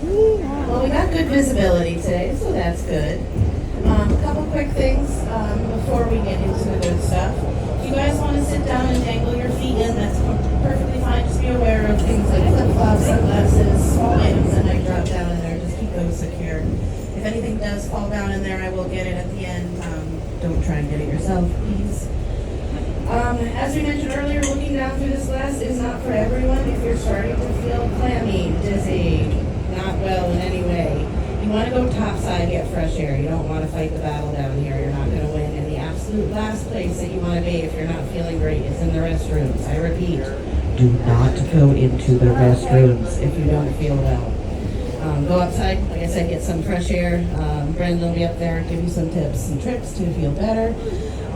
Well, we got good visibility today, so that's good. A couple quick things before we get into the good stuff. If you guys want to sit down and dangle your feet in, that's perfectly fine. Just be aware of things like flip-flops, sunglasses, small items that might drop down in there. Just keep those secure. If anything does fall down in there, I will get it at the end. Don't try and get it yourself, please. As we mentioned earlier, looking down through this glass is not for everyone. If you're starting to feel clammy, dizzy, not well in any way, you want to go topside, get fresh air. You don't want to fight the battle down here. You're not going to win. And the absolute last place that you want to be if you're not feeling great is in the restrooms. I repeat, do not go into the restrooms if you don't feel well. Go outside, like I said, get some fresh air. Brendan will be up there, give you some tips and tricks to feel better.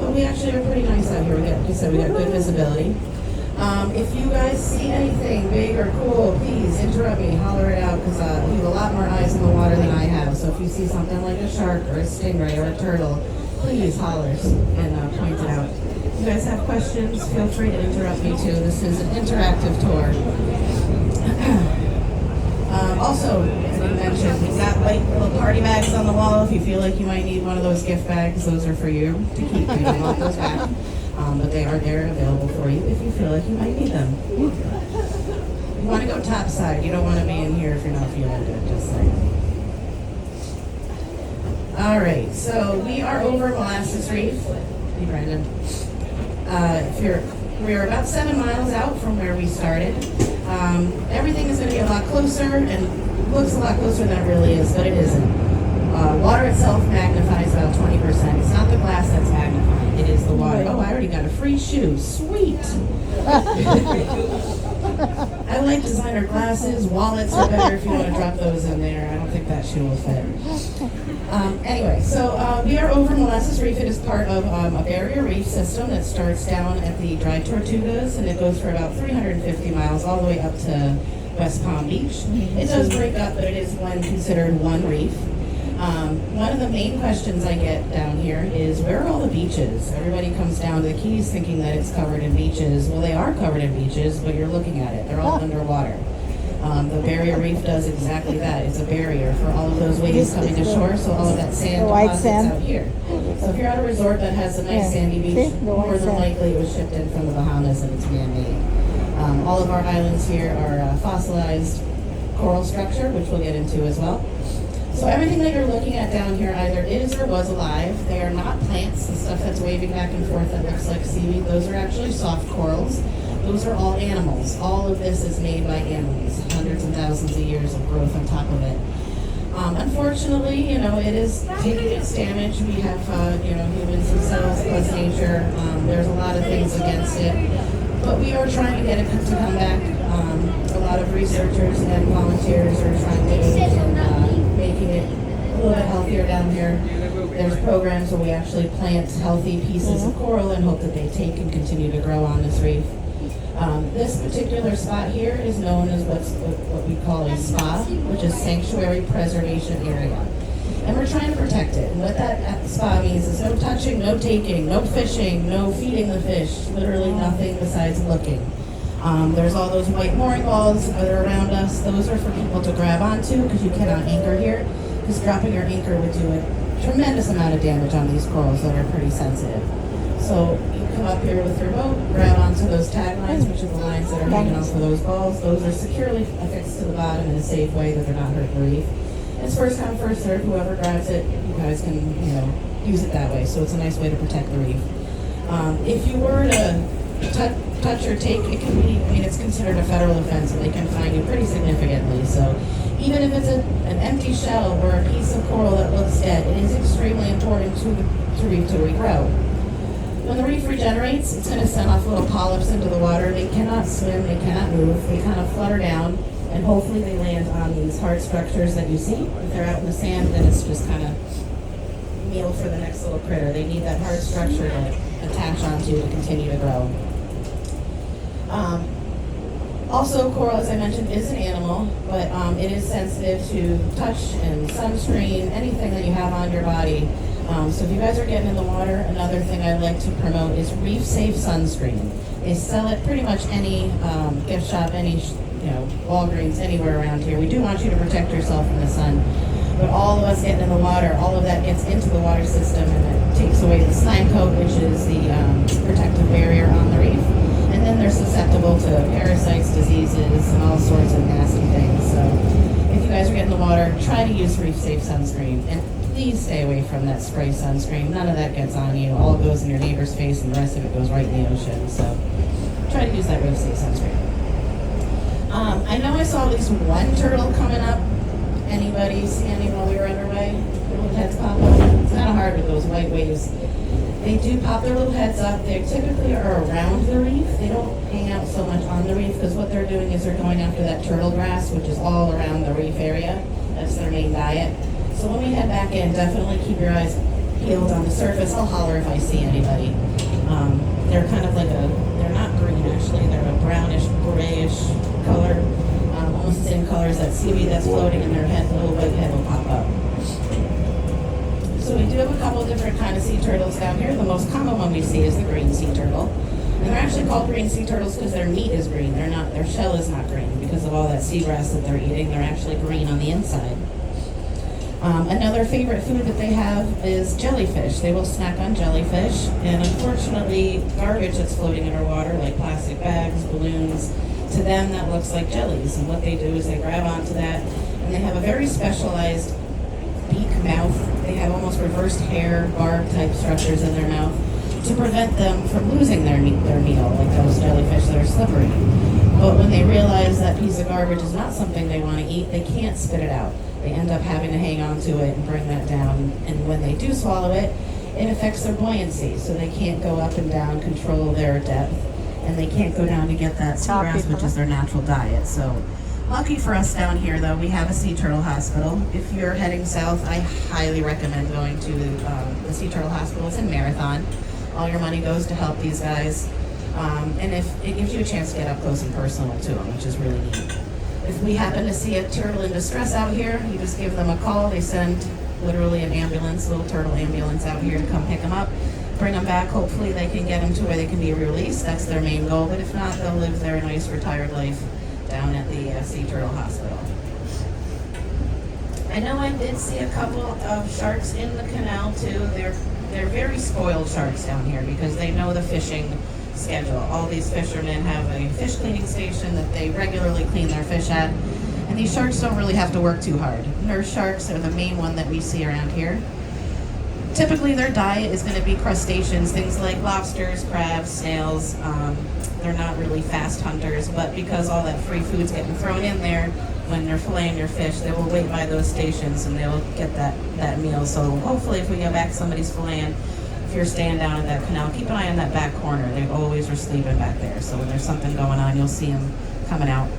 But we actually are pretty nice out here. Like I said, we got good visibility. If you guys see anything big or cool, please interrupt me, holler it out, because you have a lot more eyes in the water than I have. So if you see something like a shark or a stingray or a turtle, please holler and point it out. If you guys have questions, feel free to interrupt me too. This is an interactive tour. Also, as we mentioned, we've got white little party bags on the wall. If you feel like you might need one of those gift bags, those are for you to keep. You don't want those back. But they are there available for you if you feel like you might need them. You want to go topside. You don't want to be in here if you're not feeling good, just saying. All right, so we are over Molasses Reef. Hey, Brandon. We're about 7 miles out from where we started. Everything is going to be a lot closer and looks a lot closer than it really is, but it isn't. Water itself magnifies about 20%. It's not the glass that's magnifying, it is the water. Oh, I already got a free shoe. Sweet. I like designer glasses. Wallets are better if you want to drop those in there. I don't think that shoe will fit. Anyway, so we are over Molasses Reef. It is part of a barrier reef system that starts down at the Dry Tortugas, and it goes for about 350 miles all the way up to West Palm Beach. It does break up, but it is considered one reef. One of the main questions I get down here is, where are all the beaches? Everybody comes down to the Keys thinking that it's covered in beaches. Well, they are covered in beaches, but you're looking at it. They're all underwater. The barrier reef does exactly that. It's a barrier for all of those waves coming ashore, so all of that sand deposits out here. So if you're at a resort that has a nice sandy beach, more than likely it was shipped in from the Bahamas and it's man-made. All of our islands here are fossilized coral structure, which we'll get into as well. So everything that you're looking at down here either is or was alive. They are not plants. The stuff that's waving back and forth that looks like seaweed, those are actually soft corals. Those are all animals. All of this is made by animals. Hundreds and thousands of years of growth on top of it. Unfortunately, it is taking its damage. We have, humans themselves plus nature. There's a lot of things against it. But we are trying to get it to come back. A lot of researchers and volunteers are trying to aid in making it a little bit healthier down here. There's programs where we actually plant healthy pieces of coral and hope that they take and continue to grow on this reef. This particular spot here is known as what we call a SPA, which is Sanctuary Preservation Area. And we're trying to protect it. And what that SPA means is no touching, no taking, no fishing, no feeding the fish, literally nothing besides looking. There's all those white mooring balls that are around us. Those are for people to grab onto because you cannot anchor here, because dropping your anchor would do a tremendous amount of damage on these corals that are pretty sensitive. So you come up here with your boat, grab onto those tag lines, which are the lines that are hanging off of those balls. Those are securely affixed to the bottom in a safe way that they're not hurting the reef. It's first come, first served. Whoever grabs it, you guys can, use it that way. So it's a nice way to protect the reef. If you were to touch or take, it can be, it's considered a federal offense, and they can fine you pretty significantly. So even if it's an empty shell or a piece of coral that looks dead, it is extremely important to the reef to regrow. When the reef regenerates, it's going to send off little polyps into the water. They cannot swim, they cannot move, they kind of flutter down, and hopefully they land on these hard structures that you see. If they're out in the sand, then it's just kind of meal for the next little critter. They need that hard structure to attach onto to continue to grow. Also, coral, as I mentioned, is an animal, but it is sensitive to touch and sunscreen, anything that you have on your body. So if you guys are getting in the water, another thing I'd like to promote is Reef Safe Sunscreen. They sell it pretty much any gift shop, any Walgreens, anywhere around here. We do want you to protect yourself from the sun. But all of us getting in the water, all of that gets into the water system, and it takes away the slime coat, which is the protective barrier on the reef. And then they're susceptible to parasites, diseases, and all sorts of nasty things. So if you guys are getting in the water, try to use Reef Safe sunscreen. And please stay away from that spray sunscreen. None of that gets on you. All goes in your neighbor's face, and the rest of it goes right in the ocean. So try to use that Reef Safe sunscreen. I know I saw at least one turtle coming up. Anybody see any while we were underway? Their little heads pop up. It's kind of hard with those white waves. They do pop their little heads up. They typically are around the reef. They don't hang out so much on the reef because what they're doing is they're going after that turtle grass, which is all around the reef area. That's their main diet. So when we head back in, definitely keep your eyes peeled on the surface. I'll holler if I see anybody. They're kind of like they're not green actually, they're a brownish, grayish color, almost the same color as that seaweed that's floating, and their little white head will pop up. So we do have a couple different kind of sea turtles down here. The most common one we see is the green sea turtle. And they're actually called green sea turtles because their meat is green. Their shell is not green because of all that seagrass that they're eating. They're actually green on the inside. Another favorite food that they have is jellyfish. They will snack on jellyfish, and unfortunately, garbage that's floating in our water, like plastic bags, balloons, to them that looks like jellies. And what they do is they grab onto that, and they have a very specialized beak mouth. They have almost reversed hair, barb type structures in their mouth to prevent them from losing their meal, like those jellyfish that are slippery. But when they realize that piece of garbage is not something they want to eat, they can't spit it out. They end up having to hang on to it and bring that down. And when they do swallow it, it affects their buoyancy. So they can't go up and down, control their depth. And they can't go down to get that seagrass, which is their natural diet. So lucky for us down here, though, we have a sea turtle hospital. If you're heading south, I highly recommend going to the sea turtle hospital. It's in Marathon. All your money goes to help these guys. And if it gives you a chance to get up close and personal to them, which is really neat. If we happen to see a turtle in distress out here, you just give them a call. They send literally an ambulance, little turtle ambulance out here to come pick them up, bring them back. Hopefully they can get them to where they can be released. That's their main goal. But if not, they'll live their nice retired life down at the Sea Turtle Hospital. I know I did see a couple of sharks in the canal too. They're very spoiled sharks down here because they know the fishing schedule. All these fishermen have a fish cleaning station that they regularly clean their fish at, and these sharks don't really have to work too hard. Nurse sharks are the main one that we see around here. Typically their diet is going to be crustaceans, things like lobsters, crabs, snails. They're not really fast hunters, but because all that free food's getting thrown in there, when they're filleting your fish, they will wait by those stations and they'll get that meal. So hopefully if we get back somebody's filleting, if you're staying down in that canal, keep an eye on that back corner. They always are sleeping back there. So when there's something going on, you'll see them coming out.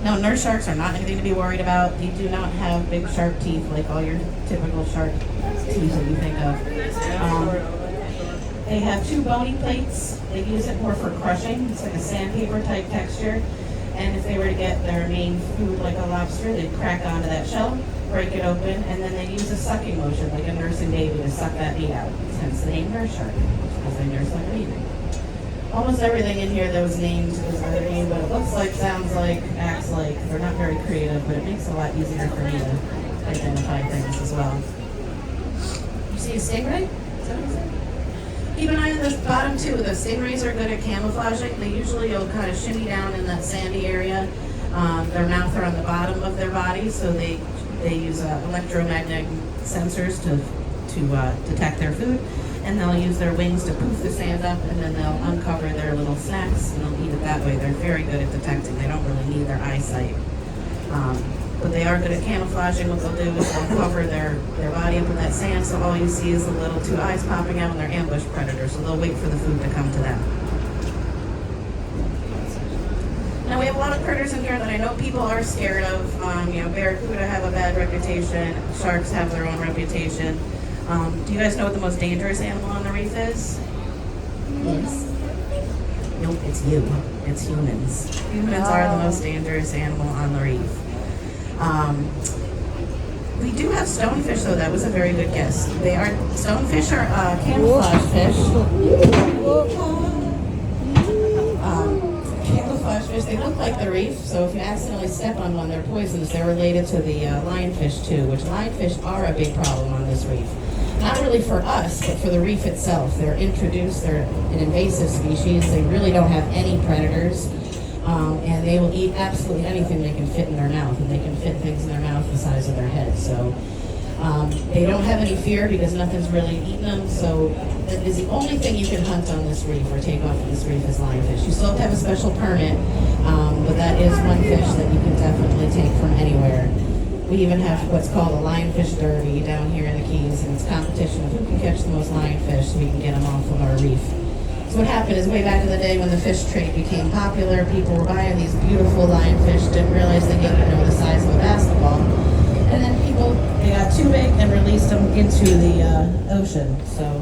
Now, nurse sharks are not anything to be worried about. They do not have big sharp teeth like all your typical shark teeth that you think of. They have two bony plates. They use it more for crushing. It's like a sandpaper type texture. And if they were to get their main food like a lobster, they'd crack onto that shell, break it open, and then they use a sucking motion like a nursing baby to suck that meat out. Hence the name nurse shark, because they nurse like a baby. Almost everything in here that was named is either named what it looks like, sounds like, acts like. They're not very creative, but it makes it a lot easier for me to identify things as well. You see a stingray? Is that what you said? Keep an eye on this bottom too. The stingrays are good at camouflaging. They usually will kind of shimmy down in that sandy area. Their mouth are on the bottom of their body, so they use electromagnetic sensors to detect their food. And they'll use their wings to poof the sand up, and then they'll uncover their little snacks, and they'll eat it that way. They're very good at detecting. They don't really need their eyesight. But they are good at camouflaging. What they'll do is they'll cover their body up with that sand, so all you see is the little two eyes popping out, and they're ambush predators, so they'll wait for the food to come to them. Now we have a lot of critters in here that I know people are scared of. Barracuda have a bad reputation. Sharks have their own reputation. Do you guys know what the most dangerous animal on the reef is? Yes. Nope, it's you. It's humans. Humans are the most dangerous animal on the reef. We do have stonefish, though. That was a very good guess. Stonefish are camouflage fish. Camouflage fish. They look like the reef, so if you accidentally step on one, they're poisonous. They're related to the lionfish too, which lionfish are a big problem on this reef. Not really for us, but for the reef itself. They're introduced, they're an invasive species. They really don't have any predators, and they will eat absolutely anything they can fit in their mouth, and they can fit things in their mouth the size of their head. So they don't have any fear because nothing's really eating them, so that is the only thing you can hunt on this reef or take off of this reef is lionfish. You still have to have a special permit, but that is one fish that you can definitely take from anywhere. We even have what's called a lionfish derby down here in the Keys, and it's competition of who can catch the most lionfish so we can get them off of our reef. So what happened is way back in the day when the fish trade became popular, people were buying these beautiful lionfish, didn't realize they get, the size of a basketball. And then they got too big and released them into the ocean. So